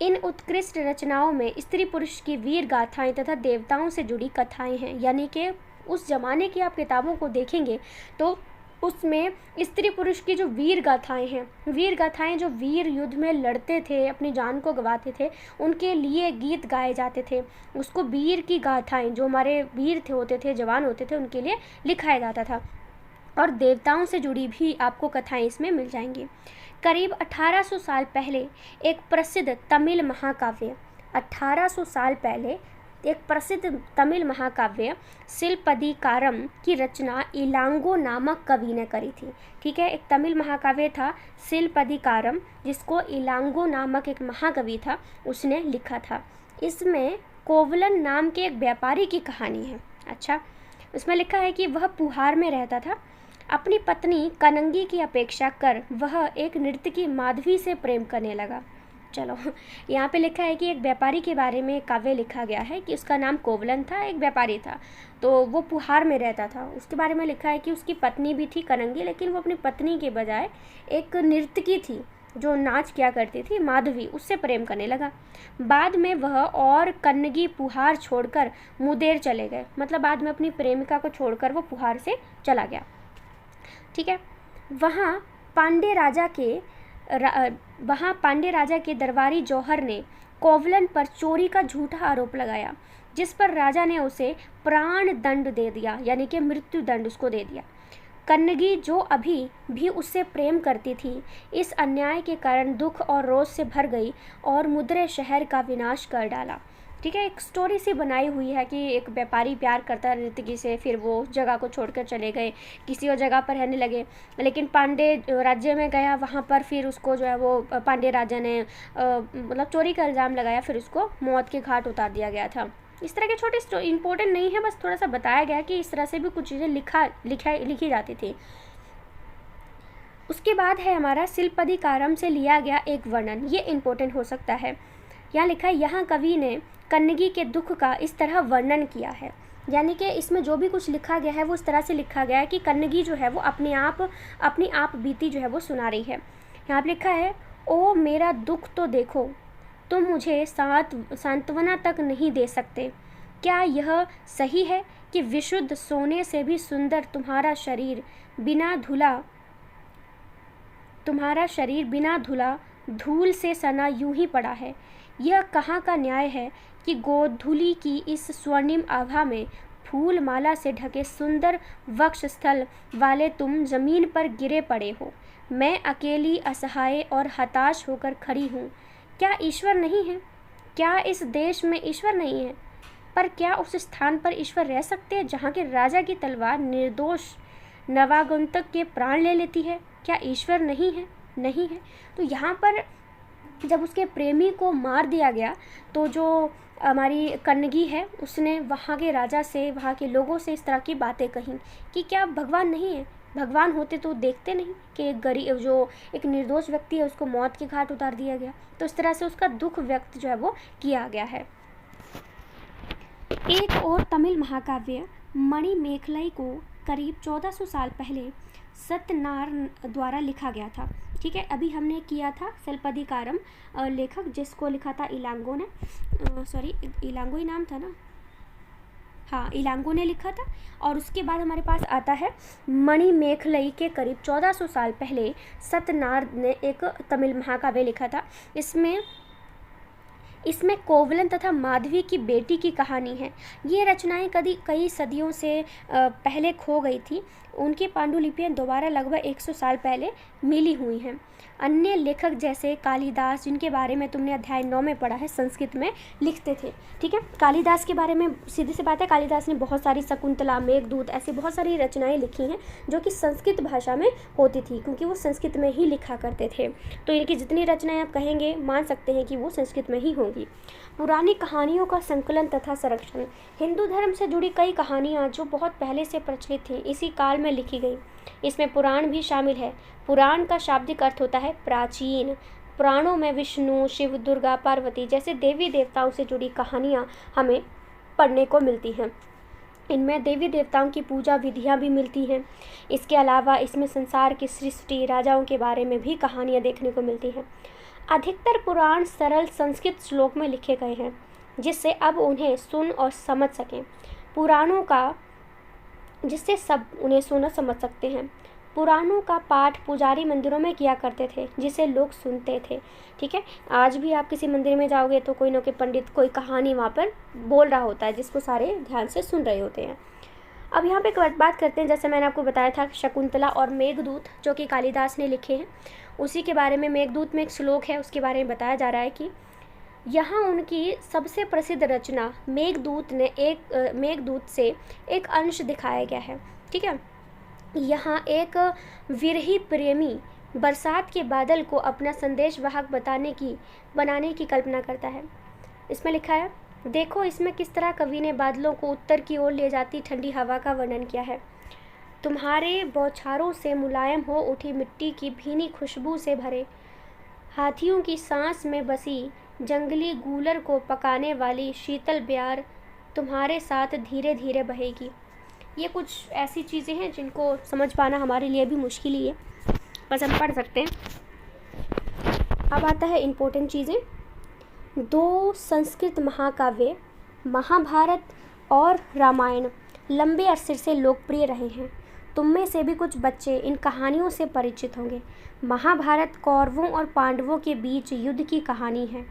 A: इन उत्कृष्ट रचनाओं में स्त्री पुरुष की वीर गाथाएं तथा देवताओं से जुड़ी कथाएं हैं। यानी कि उस जमाने की आप किताबों को देखेंगे तो उसमें स्त्री पुरुष की जो वीर गाथाएं हैं, वीर गाथाएं जो वीर युद्ध में लड़ते थे, अपनी जान को गंवाते थे, उनके लिए गीत गाए जाते थे। उसको वीर की गाथाएं, जो हमारे वीर थे होते थे, जवान होते थे, उनके लिए लिखाया जाता था। और देवताओं से जुड़ी भी आपको कथाएं इसमें मिल जाएंगी। करीब 1800 साल पहले एक प्रसिद्ध तमिल महाकाव्य 1800 साल पहले एक प्रसिद्ध तमिल महाकाव्य सिलपदिकारम की रचना इलांगो नामक कवि ने करी थी। ठीक है, एक तमिल महाकाव्य था सिलपदिकारम, जिसको इलांगो नामक एक महाकवि था, उसने लिखा था। इसमें कोवलन नाम के एक व्यापारी की कहानी है। अच्छा, उसमें लिखा है कि वह पुहार में रहता था। अपनी पत्नी कनंगी की अपेक्षा कर वह एक नर्तकी माधवी से प्रेम करने लगा। चलो, यहाँ पे लिखा है कि एक व्यापारी के बारे में काव्य लिखा गया है कि उसका नाम कोवलन था, एक व्यापारी था, तो वो पुहार में रहता था। उसके बारे में लिखा है कि उसकी पत्नी भी थी कनंगी, लेकिन वो अपनी पत्नी के बजाय एक नर्तकी थी जो नाच किया करती थी, माधवी, उससे प्रेम करने लगा। बाद में वह और कन्नगी पुहार छोड़कर मुदेर चले गए। मतलब बाद में अपनी प्रेमिका को छोड़कर वो पुहार से चला गया। ठीक है, वहाँ पांडे राजा के दरबारी जौहर ने कोवलन पर चोरी का झूठा आरोप लगाया, जिस पर राजा ने उसे प्राण दंड दे दिया, यानी कि मृत्यु दंड उसको दे दिया। कन्नगी, जो अभी भी उससे प्रेम करती थी, इस अन्याय के कारण दुख और रोष से भर गई और मुद्रे शहर का विनाश कर डाला। ठीक है, एक स्टोरी सी बनाई हुई है कि एक व्यापारी प्यार करता है नर्तकी से, फिर वो जगह को छोड़कर चले गए, किसी और जगह पर रहने लगे, लेकिन पांडे राज्य में गया, वहाँ पर फिर उसको जो है वो पांडे राजा ने मतलब चोरी का इल्ज़ाम लगाया, फिर उसको मौत के घाट उतार दिया गया था। इस तरह के छोटे इंपॉर्टेंट नहीं है, बस थोड़ा सा बताया गया कि इस तरह से भी कुछ चीज़ें लिखी जाती थी। उसके बाद है हमारा शिल्पदिकारम से लिया गया एक वर्णन, ये इम्पोर्टेंट हो सकता है। यहाँ लिखा है, यहाँ कवि ने कन्नगी के दुख का इस तरह वर्णन किया है, यानी कि इसमें जो भी कुछ लिखा गया है वो इस तरह से लिखा गया है कि कन्नगी जो है वो अपनी आप बीती जो है वो सुना रही है। यहाँ पर लिखा है, ओ मेरा दुख तो देखो, तुम मुझे सांत्वना तक नहीं दे सकते। क्या यह सही है कि विशुद्ध सोने से भी सुंदर तुम्हारा शरीर बिना धुला धूल से सना यूं ही पड़ा है। यह कहाँ का न्याय है कि गोधूली की इस स्वर्णिम आभा में फूल माला से ढके सुंदर वक्षस्थल वाले तुम जमीन पर गिरे पड़े हो। मैं अकेली असहाय और हताश होकर खड़ी हूँ। क्या ईश्वर नहीं है? क्या इस देश में ईश्वर नहीं है? पर क्या उस स्थान पर ईश्वर रह सकते हैं जहाँ के राजा की तलवार निर्दोष नवागंतक के प्राण ले लेती है? क्या ईश्वर नहीं है? नहीं है। तो यहाँ पर जब उसके प्रेमी को मार दिया गया तो जो हमारी कन्नगी है उसने वहाँ के राजा से, वहाँ के लोगों से इस तरह की बातें कहीं कि क्या भगवान नहीं है? भगवान होते तो देखते नहीं कि एक गरीब जो एक निर्दोष व्यक्ति है उसको मौत के घाट उतार दिया गया। तो इस तरह से उसका दुख व्यक्त जो है वो किया गया है। एक और तमिल महाकाव्य मणिमेखलाई को करीब 1400 साल पहले सत्यनार द्वारा लिखा गया था। ठीक है, अभी हमने किया था शिल्पदिकारम, लेखक जिसको लिखा था इलांगो ने, इलांगो ही नाम था ना, हाँ इलांगो ने लिखा था। और उसके बाद हमारे पास आता है मणिमेखलाई के करीब 1400 साल पहले सत्यनार ने एक तमिल महाकाव्य लिखा था। इसमें कोवलन तथा माधवी की बेटी की कहानी है। ये रचनाएं कई सदियों से पहले खो गई थी। उनकी पांडुलिपियां दोबारा लगभग 100 साल पहले मिली हुई हैं। अन्य लेखक जैसे कालिदास, जिनके बारे में तुमने अध्याय 9 में पढ़ा है, संस्कृत में लिखते थे। ठीक है, कालिदास के बारे में सीधी सी बात है, कालिदास ने बहुत सारी शकुंतला, मेघदूत, ऐसी बहुत सारी रचनाएं लिखी हैं जो कि संस्कृत भाषा में होती थी, क्योंकि वो संस्कृत में ही लिखा करते थे। तो इनकी जितनी रचनाएं आप कहेंगे मान सकते हैं कि वो संस्कृत में ही होंगी। पुरानी कहानियों का संकलन तथा संरक्षण। हिंदू धर्म से जुड़ी कई कहानियाँ जो बहुत पहले से प्रचलित थीं इसी काल में लिखी गई। इसमें पुराण भी शामिल है। पुराण का शाब्दिक अर्थ होता है प्राचीन। पुराणों में विष्णु, शिव, दुर्गा, पार्वती जैसे देवी देवताओं से जुड़ी कहानियाँ हमें पढ़ने को मिलती हैं। इनमें देवी देवताओं की पूजा विधियाँ भी मिलती हैं। इसके अलावा इसमें संसार की सृष्टि, राजाओं के बारे में भी कहानियाँ देखने को मिलती हैं। अधिकतर पुराण सरल संस्कृत श्लोक में लिखे गए हैं, जिससे अब उन्हें सुन और समझ सकें। पुराणों का जिससे सब उन्हें सुन और समझ सकते हैं। पुराणों का पाठ पुजारी मंदिरों में किया करते थे, जिसे लोग सुनते थे। ठीक है, आज भी आप किसी मंदिर में जाओगे तो कोई न कोई पंडित कोई कहानी वहाँ पर बोल रहा होता है, जिसको सारे ध्यान से सुन रहे होते हैं। अब यहाँ पे एक बात करते हैं, जैसे मैंने आपको बताया था शकुंतला और मेघदूत जो कि कालिदास ने लिखे हैं, उसी के बारे में मेघदूत में एक श्लोक है, उसके बारे में बताया जा रहा है कि यहाँ उनकी सबसे प्रसिद्ध रचना मेघदूत से एक अंश दिखाया गया है। ठीक है, यहाँ एक विरही प्रेमी बरसात के बादल को अपना संदेश वाहक बनाने की कल्पना करता है। इसमें लिखा है, देखो इसमें किस तरह कवि ने बादलों को उत्तर की ओर ले जाती ठंडी हवा का वर्णन किया है। तुम्हारे बौछारों से मुलायम हो उठी मिट्टी की भीनी खुशबू से भरे, हाथियों की सांस में बसी जंगली गूलर को पकाने वाली शीतल ब्यार तुम्हारे साथ धीरे धीरे बहेगी। ये कुछ ऐसी चीज़ें हैं जिनको समझ पाना हमारे लिए भी मुश्किल ही है, बस हम पढ़ सकते हैं। अब आता है इम्पोर्टेंट चीज़ें। 2 संस्कृत महाकाव्य महाभारत और रामायण लंबे अरसे से लोकप्रिय रहे हैं। तुम में से भी कुछ बच्चे इन कहानियों से परिचित होंगे। महाभारत कौरवों और पांडवों के बीच युद्ध की कहानी है।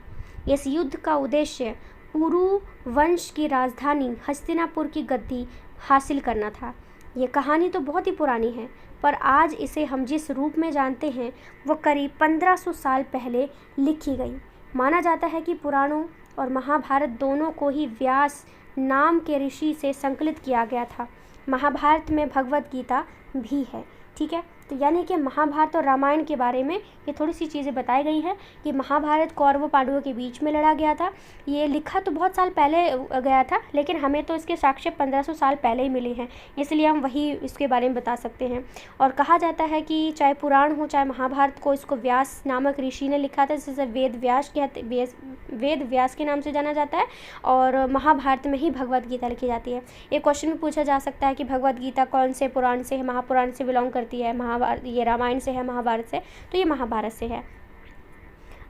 A: इस युद्ध का उद्देश्य पुरु वंश की राजधानी हस्तिनापुर की गद्दी हासिल करना था। ये कहानी तो बहुत ही पुरानी है, पर आज इसे हम जिस रूप में जानते हैं वो करीब 1500 साल पहले लिखी गई। माना जाता है कि पुराणों और महाभारत दोनों को ही व्यास नाम के ऋषि से संकलित किया गया था। महाभारत में भगवत गीता भी है। ठीक है, तो तो यानी कि महाभारत और रामायण के बारे में ये थोड़ी सी चीज़ें बताई गई हैं कि महाभारत कौरवों पांडवों के बीच में लड़ा गया था। ये लिखा तो बहुत साल पहले गया था, लेकिन हमें तो इसके साक्ष्य 1500 साल पहले ही मिले हैं, इसलिए हम वही इसके बारे में बता सकते हैं। और कहा जाता है कि चाहे पुराण हो चाहे महाभारत को, इसको व्यास नामक ऋषि ने लिखा था, जिसे वेद व्यास के नाम से जाना जाता है। और महाभारत में ही भगवद गीता लिखी जाती है। एक क्वेश्चन भी पूछा जा सकता है कि भगवद गीता कौन से पुराण से है, महापुराण से बिलोंग करती है, महाभारत ये रामायण से है, महाभारत से, तो ये महाभारत से है।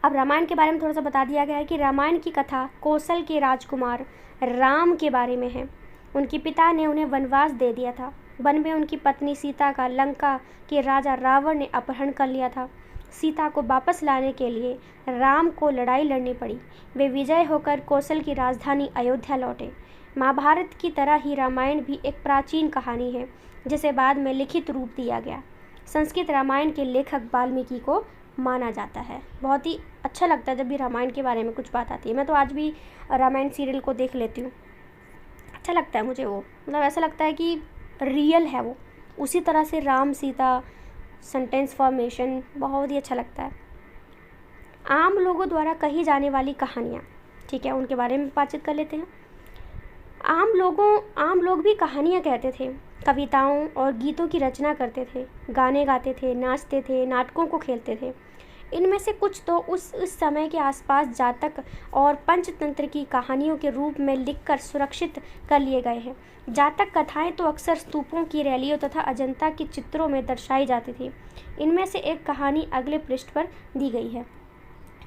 A: अब रामायण के बारे में थोड़ा सा बता दिया गया है कि रामायण की कथा कौशल के राजकुमार राम के बारे में है। उनके पिता ने उन्हें वनवास दे दिया था। वन में उनकी पत्नी सीता का लंका के राजा रावण ने अपहरण कर लिया था। सीता को वापस लाने के लिए राम को लड़ाई लड़नी पड़ी। वे विजय होकर कौशल की राजधानी अयोध्या लौटे। महाभारत की तरह ही रामायण भी एक प्राचीन कहानी है, जिसे बाद में लिखित रूप दिया गया। संस्कृत रामायण के लेखक वाल्मीकि को माना जाता है। बहुत ही अच्छा लगता है जब भी रामायण के बारे में कुछ बात आती है। मैं तो आज भी रामायण सीरियल को देख लेती हूँ, अच्छा लगता है मुझे वो, मतलब ऐसा लगता है कि रियल है वो। उसी तरह से राम सीता सेंटेंस फॉर्मेशन बहुत ही अच्छा लगता है। आम लोगों द्वारा कही जाने वाली कहानियाँ, ठीक है, उनके बारे में बातचीत कर लेते हैं। आम लोग भी कहानियाँ कहते थे, कविताओं और गीतों की रचना करते थे, गाने गाते थे, नाचते थे, नाटकों को खेलते थे। इनमें से कुछ तो उस समय के आसपास जातक और पंचतंत्र की कहानियों के रूप में लिखकर सुरक्षित कर लिए गए हैं। जातक कथाएं तो अक्सर स्तूपों की रैलियों तथा अजंता के चित्रों में दर्शाई जाती थी। इनमें से एक कहानी अगले पृष्ठ पर दी गई है।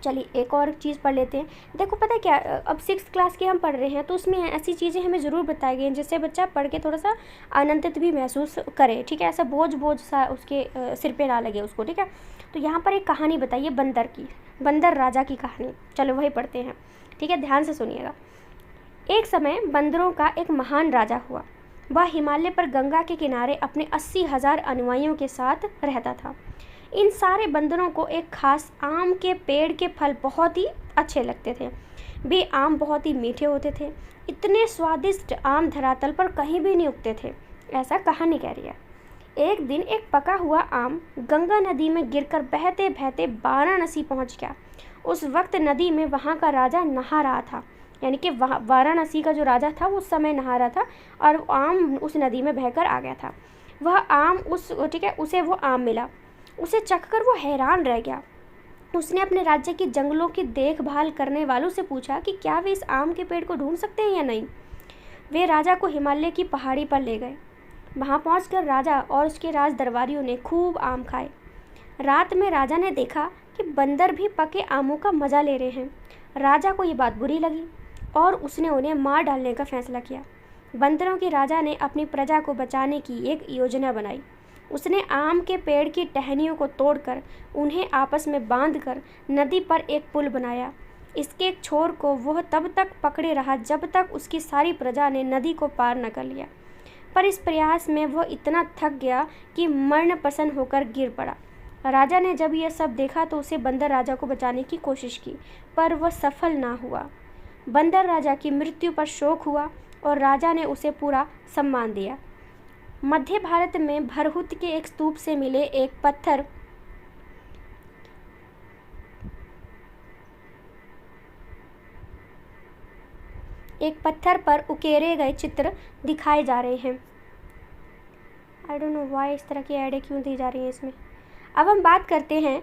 A: चलिए एक और चीज़ पढ़ लेते हैं। देखो पता है क्या, अब 6th क्लास के हम पढ़ रहे हैं, तो उसमें ऐसी चीज़ें हमें ज़रूर बताई गई हैं जिससे बच्चा पढ़ के थोड़ा सा आनंदित भी महसूस करे, ठीक है, ऐसा बोझ सा उसके सिर पे ना लगे उसको, ठीक है। तो यहाँ पर एक कहानी बताइए बंदर की, बंदर राजा की कहानी। चलो वही पढ़ते हैं, ठीक है, ध्यान से सुनिएगा। एक समय बंदरों का एक महान राजा हुआ। वह हिमालय पर गंगा के किनारे अपने 80,000 अनुयायियों के साथ रहता था। इन सारे बंदरों को एक खास आम के पेड़ के फल बहुत ही अच्छे लगते थे। वे आम बहुत ही मीठे होते थे। इतने स्वादिष्ट आम धरातल पर कहीं भी नहीं उगते थे, ऐसा कहानी कह रही है। एक दिन एक पका हुआ आम गंगा नदी में गिरकर बहते बहते वाराणसी पहुंच गया। उस वक्त नदी में वहां का राजा नहा रहा था, यानी कि वाराणसी का जो राजा था वो उस समय नहा रहा था और आम उस नदी में बहकर आ गया था। वह आम उसे वो आम मिला। उसे चखकर वो हैरान रह गया। उसने अपने राज्य के जंगलों की देखभाल करने वालों से पूछा कि क्या वे इस आम के पेड़ को ढूंढ सकते हैं या नहीं। वे राजा को हिमालय की पहाड़ी पर ले गए। वहां पहुंचकर राजा और उसके राज दरबारियों ने खूब आम खाए। रात में राजा ने देखा कि बंदर भी पके आमों का मजा ले रहे हैं। राजा को ये बात बुरी लगी और उसने उन्हें मार डालने का फैसला किया। बंदरों के राजा ने अपनी प्रजा को बचाने की एक योजना बनाई। उसने आम के पेड़ की टहनियों को तोड़कर उन्हें आपस में बांधकर नदी पर एक पुल बनाया। इसके एक छोर को वह तब तक पकड़े रहा जब तक उसकी सारी प्रजा ने नदी को पार न कर लिया। पर इस प्रयास में वह इतना थक गया कि मरण पसंद होकर गिर पड़ा। राजा ने जब यह सब देखा तो उसे बंदर राजा को बचाने की कोशिश की, पर वह सफल ना हुआ। बंदर राजा की मृत्यु पर शोक हुआ और राजा ने उसे पूरा सम्मान दिया। मध्य भारत में भरहुत के एक स्तूप से मिले एक पत्थर पर उकेरे गए चित्र दिखाए जा रहे हैं। आई डोंट नो व्हाई इस तरह की ऐडें क्यों दी जा रही हैं इसमें। अब हम बात करते हैं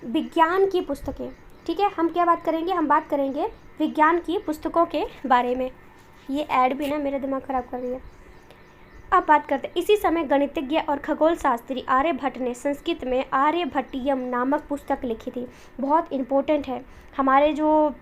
A: विज्ञान की पुस्तकें, ठीक है। हम क्या बात करेंगे, हम बात करेंगे विज्ञान की पुस्तकों के बारे में। ये ऐड भी ना मेरा दिमाग ख़राब कर रही है। अब बात करते हैं, इसी समय गणितज्ञ और खगोल शास्त्री आर्यभट्ट ने संस्कृत में आर्यभट्टियम नामक पुस्तक लिखी थी। बहुत इम्पोर्टेंट है। हमारे जो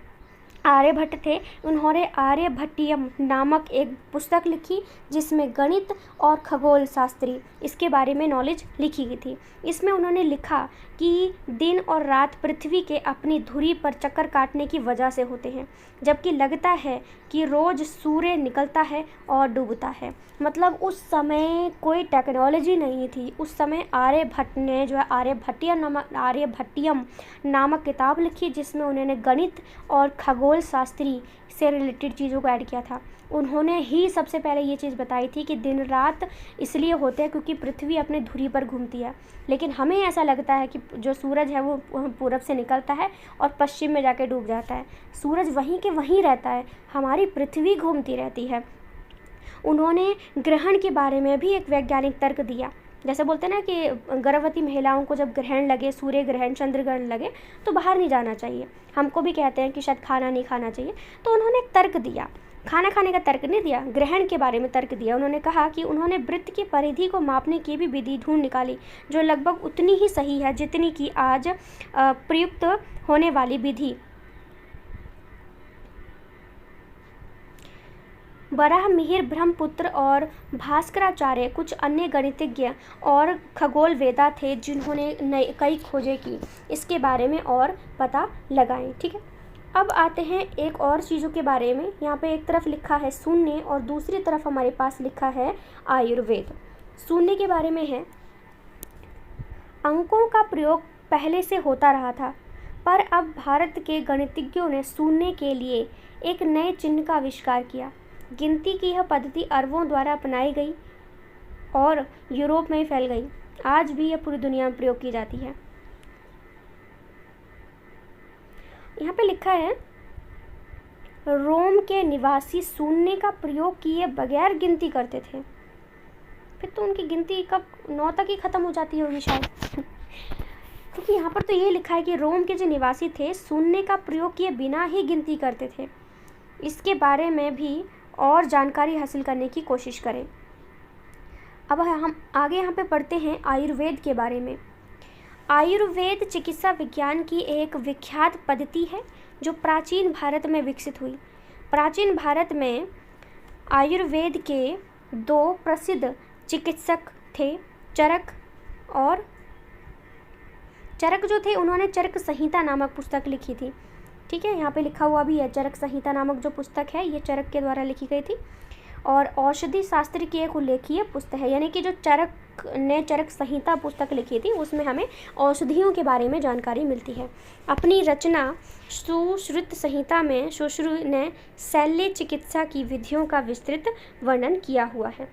A: आर्यभट्ट थे उन्होंने आर्यभट्टियम नामक एक पुस्तक लिखी जिसमें गणित और खगोल शास्त्री इसके बारे में नॉलेज लिखी गई थी। इसमें उन्होंने लिखा कि दिन और रात पृथ्वी के अपनी धुरी पर चक्कर काटने की वजह से होते हैं, जबकि लगता है कि रोज़ सूर्य निकलता है और डूबता है। मतलब उस समय कोई टेक्नोलॉजी नहीं थी। उस समय आर्यभट्ट ने जो है आर्यभट्टियम नामक किताब लिखी जिसमें उन्होंने गणित और खगोल खगोल शास्त्री से रिलेटेड चीज़ों को ऐड किया था। उन्होंने ही सबसे पहले ये चीज़ बताई थी कि दिन रात इसलिए होते हैं क्योंकि पृथ्वी अपने धुरी पर घूमती है, लेकिन हमें ऐसा लगता है कि जो सूरज है वो पूरब से निकलता है और पश्चिम में जाके डूब जाता है। सूरज वहीं के वहीं रहता है, हमारी पृथ्वी घूमती रहती है। उन्होंने ग्रहण के बारे में भी एक वैज्ञानिक तर्क दिया। जैसे बोलते हैं ना कि गर्भवती महिलाओं को जब ग्रहण लगे, सूर्य ग्रहण, चंद्र ग्रहण लगे तो बाहर नहीं जाना चाहिए। हमको भी कहते हैं कि शायद खाना नहीं खाना चाहिए, तो उन्होंने एक तर्क दिया। खाना खाने का तर्क नहीं दिया, ग्रहण के बारे में तर्क दिया। उन्होंने कहा कि उन्होंने वृत्त की परिधि को मापने की भी विधि ढूंढ निकाली जो लगभग उतनी ही सही है जितनी कि आज प्रयुक्त होने वाली विधि। वराहमिहिर, ब्रह्मपुत्र और भास्कराचार्य कुछ अन्य गणितज्ञ और खगोलवेत्ता थे जिन्होंने कई खोजें की, इसके बारे में और पता लगाएं। ठीक है, अब आते हैं एक और चीज़ों के बारे में। यहाँ पे एक तरफ लिखा है शून्य और दूसरी तरफ हमारे पास लिखा है आयुर्वेद। शून्य के बारे में है, अंकों का प्रयोग पहले से होता रहा था, पर अब भारत के गणितज्ञों ने शून्य के लिए एक नए चिन्ह का आविष्कार किया। गिनती की यह पद्धति अरबों द्वारा अपनाई गई और यूरोप में फैल गई। आज भी यह पूरी दुनिया में प्रयोग की जाती है। यहाँ पे लिखा है, रोम के निवासी शून्य का प्रयोग किए बगैर गिनती करते थे। फिर तो उनकी गिनती कब 9 तक ही खत्म हो जाती होगी शायद। क्योंकि यहाँ पर तो ये लिखा है कि रोम के जो निवासी थे शून्य का प्रयोग किए बिना ही गिनती करते थे। इसके बारे में भी और जानकारी हासिल करने की कोशिश करें। अब हम आगे यहाँ पे पढ़ते हैं आयुर्वेद के बारे में। आयुर्वेद चिकित्सा विज्ञान की एक विख्यात पद्धति है जो प्राचीन भारत में विकसित हुई। प्राचीन भारत में आयुर्वेद के 2 प्रसिद्ध चिकित्सक थे, चरक जो थे उन्होंने चरक संहिता नामक पुस्तक लिखी थी। ठीक है, यहाँ पे लिखा हुआ भी है, चरक संहिता नामक जो पुस्तक है ये चरक के द्वारा लिखी गई थी और औषधि शास्त्र की एक उल्लेखीय पुस्तक है। यानी कि जो चरक ने चरक संहिता पुस्तक लिखी थी उसमें हमें औषधियों के बारे में जानकारी मिलती है। अपनी रचना सुश्रुत संहिता में सुश्रु ने शल्य चिकित्सा की विधियों का विस्तृत वर्णन किया हुआ है।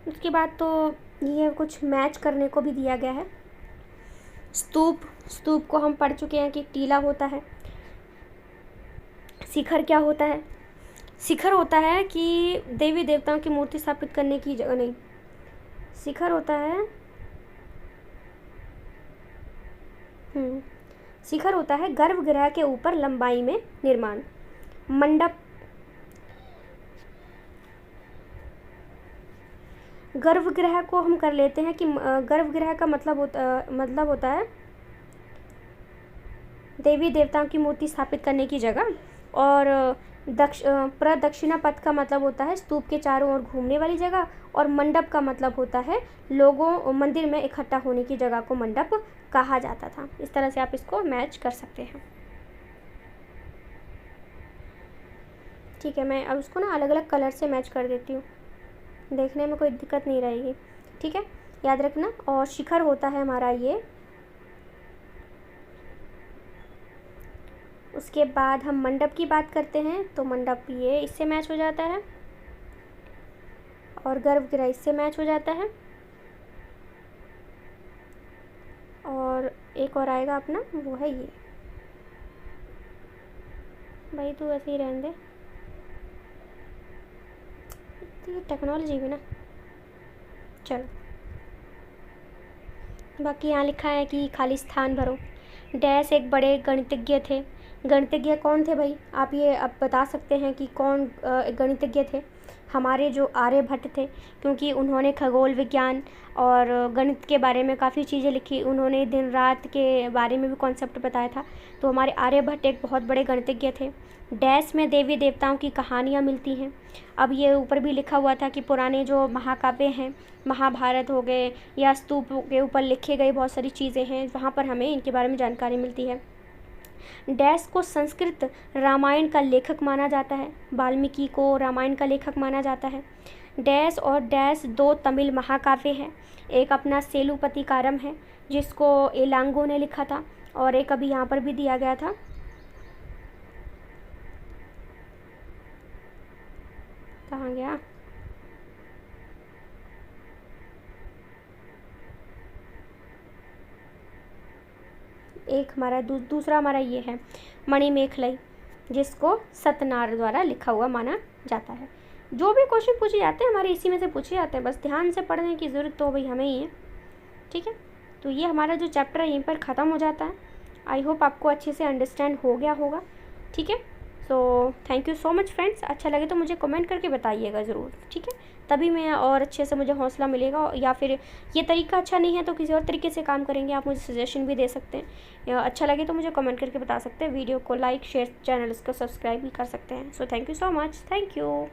A: उसके बाद तो ये कुछ मैच करने को भी दिया गया है। स्तूप को हम पढ़ चुके हैं कि टीला होता है। शिखर क्या होता है? शिखर होता है कि देवी देवताओं की मूर्ति स्थापित करने की जगह नहीं। शिखर होता है गर्भगृह के ऊपर लंबाई में निर्माण। मंडप, गर्भगृह को हम कर लेते हैं कि गर्भगृह का मतलब होता है देवी देवताओं की मूर्ति स्थापित करने की जगह, और प्रदक्षिणा पथ का मतलब होता है स्तूप के चारों ओर घूमने वाली जगह, और मंडप का मतलब होता है लोगों मंदिर में इकट्ठा होने की जगह को मंडप कहा जाता था। इस तरह से आप इसको मैच कर सकते हैं। ठीक है, मैं अब उसको ना अलग अलग कलर से मैच कर देती हूँ, देखने में कोई दिक्कत नहीं रहेगी। ठीक है, याद रखना। और शिखर होता है हमारा ये। उसके बाद हम मंडप की बात करते हैं तो मंडप ये इससे मैच हो जाता है और गर्भगृह इससे मैच हो जाता है। और एक और आएगा अपना, वो है ये। भाई तू ऐसे ही रहने दे, ये टेक्नोलॉजी भी ना। चलो, बाकी यहाँ लिखा है कि खाली स्थान भरो। डैश एक बड़े गणितज्ञ थे। गणितज्ञ कौन थे भाई? आप ये अब बता सकते हैं कि कौन गणितज्ञ थे? हमारे जो आर्यभट्ट थे, क्योंकि उन्होंने खगोल विज्ञान और गणित के बारे में काफ़ी चीज़ें लिखी। उन्होंने दिन रात के बारे में भी कॉन्सेप्ट बताया था। तो हमारे आर्यभट्ट एक बहुत बड़े गणितज्ञ थे। डैश में देवी देवताओं की कहानियाँ मिलती हैं। अब ये ऊपर भी लिखा हुआ था कि पुराने जो महाकाव्य हैं, महाभारत हो गए या स्तूप के ऊपर लिखे गए बहुत सारी चीज़ें हैं, वहाँ पर हमें इनके बारे में जानकारी मिलती है। डैश को संस्कृत रामायण का लेखक माना जाता है। वाल्मीकि को रामायण का लेखक माना जाता है। डैश और डैश 2 तमिल महाकाव्य हैं। एक अपना सेलुपतिकारम है जिसको एलांगो ने लिखा था, और एक अभी यहाँ पर भी दिया गया था, कहाँ गया, एक हमारा दूसरा हमारा ये है मणिमेखलाई, जिसको सतनार द्वारा लिखा हुआ माना जाता है। जो भी क्वेश्चन पूछे जाते हैं हमारे इसी में से पूछे जाते हैं, बस ध्यान से पढ़ने की ज़रूरत तो भाई हमें ही है। ठीक है, तो ये हमारा जो चैप्टर है यहीं पर ख़त्म हो जाता है। आई होप आपको अच्छे से अंडरस्टैंड हो गया होगा। ठीक है, so thank you so much friends. अच्छा लगे तो मुझे कमेंट करके बताइएगा ज़रूर। ठीक है, तभी मैं और अच्छे से मुझे हौसला मिलेगा, या फिर ये तरीका अच्छा नहीं है तो किसी और तरीके से काम करेंगे, आप मुझे सजेशन भी दे सकते हैं। अच्छा लगे तो मुझे कमेंट करके बता सकते हैं। वीडियो को लाइक शेयर, चैनल को सब्सक्राइब भी कर सकते हैं। So thank you so much, thank you.